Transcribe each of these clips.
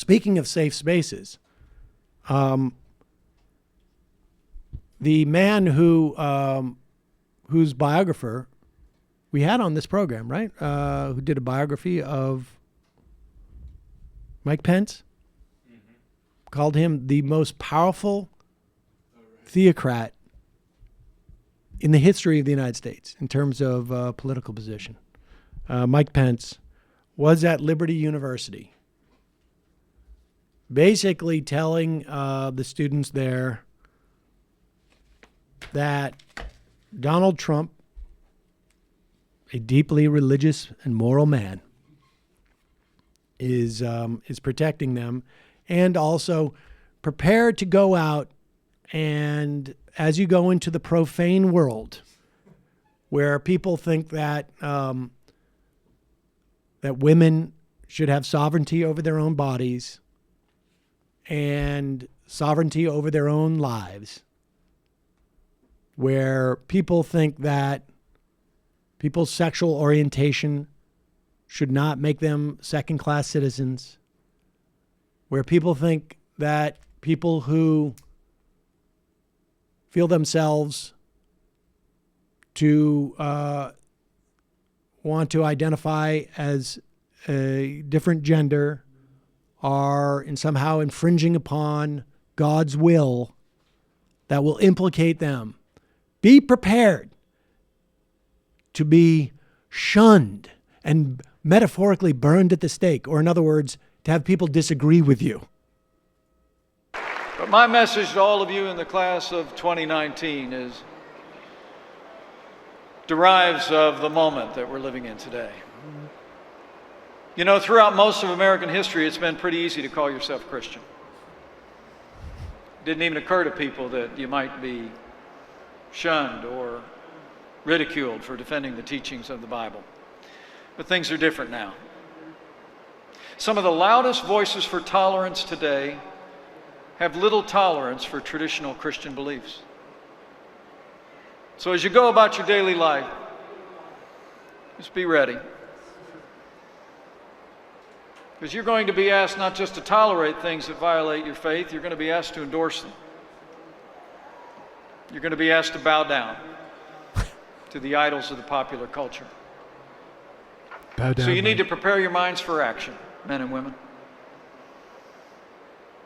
Speaking of safe spaces, the man whose biographer we had on this program, right? Who did a biography of Mike Pence, called him the most powerful theocrat in the history of the United States in terms of political position. Mike Pence was at Liberty University, basically telling the students there that Donald Trump, a deeply religious and moral man, is protecting them, and also prepared to go out and, as you go into the profane world, where people think that that women should have sovereignty over their own bodies and sovereignty over their own lives, where people think that people's sexual orientation should not make them second-class citizens, where people think that people who feel themselves to want to identify as a different gender are somehow infringing upon God's will that will implicate them. Be prepared to be shunned and metaphorically burned at the stake, or in other words, to have people disagree with you. But my message to all of you in the class of 2019 derives of the moment that we're living in today. You know, throughout most of American history, it's been pretty easy to call yourself Christian. It didn't even occur to people that you might be shunned or ridiculed for defending the teachings of the Bible. But things are different now. Some of the loudest voices for tolerance today have little tolerance for traditional Christian beliefs. So as you go about your daily life, just be ready. Because you're going to be asked not just to tolerate things that violate your faith, you're going to be asked to endorse them. You're going to be asked to bow down to the idols of the popular culture. Bow down, so you need to prepare your minds for action, men and women.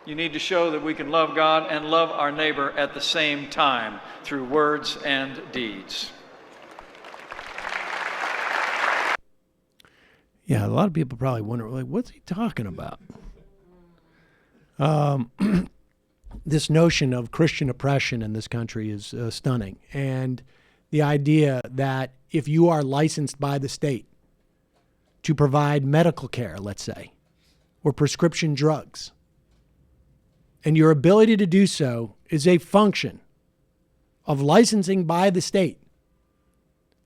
You need to show that we can love God and love our neighbor at the same time through words and deeds. Yeah, a lot of people probably wonder, like, what's he talking about? This notion of Christian oppression in this country is stunning. And the idea that if you are licensed by the state to provide medical care, let's say, or prescription drugs, and your ability to do so is a function of licensing by the state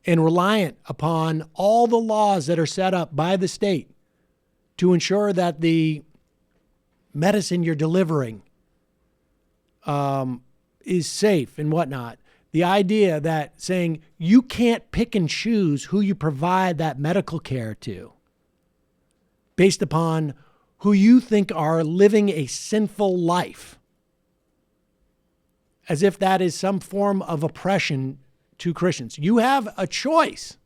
and reliant upon all the laws that are set up by the state to ensure that the medicine you're delivering is safe and whatnot. The idea that saying you can't pick and choose who you provide that medical care to based upon who you think are living a sinful life, as if that is some form of oppression to Christians. You have a choice.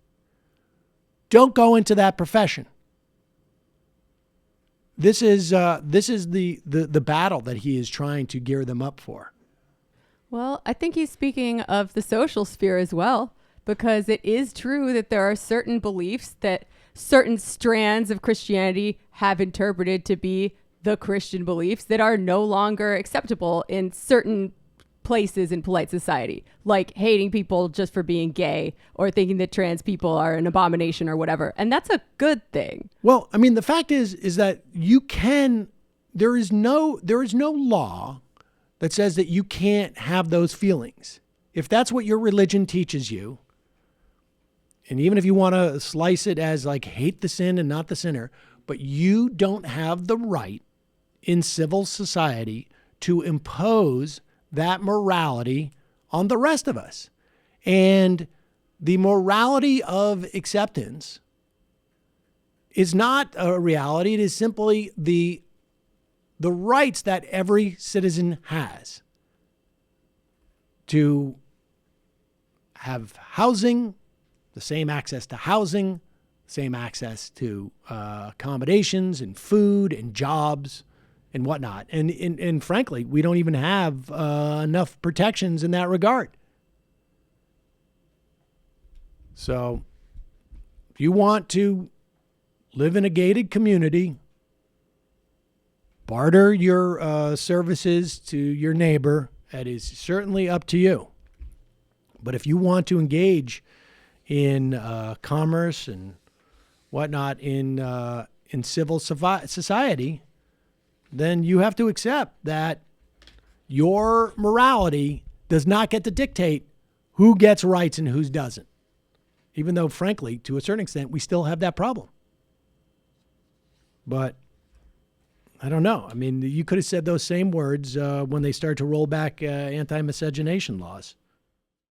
Don't go into that profession. This is the battle that he is trying to gear them up for. Well, I think he's speaking of the social sphere as well, because it is true that there are certain beliefs that certain strands of Christianity have interpreted to be the Christian beliefs that are no longer acceptable in certain places in polite society, like hating people just for being gay or thinking that trans people are an abomination or whatever. And that's a good thing. Well, I mean, the fact is that there is no law that says that you can't have those feelings. If that's what your religion teaches you, and even if you want to slice it as like hate the sin and not the sinner, but you don't have the right in civil society to impose that morality on the rest of us. And the morality of acceptance is not a reality. It is simply the the rights that every citizen has to have housing, the same access to housing, same access to accommodations and food and jobs and whatnot. And frankly, we don't even have enough protections in that regard. So if you want to live in a gated community, barter your services to your neighbor, that is certainly up to you. But if you want to engage in commerce and whatnot in civil society, then you have to accept that your morality does not get to dictate who gets rights and who doesn't. Even though, frankly, to a certain extent, we still have that problem. But I don't know. I mean, you could have said those same words when they started to roll back anti-miscegenation laws.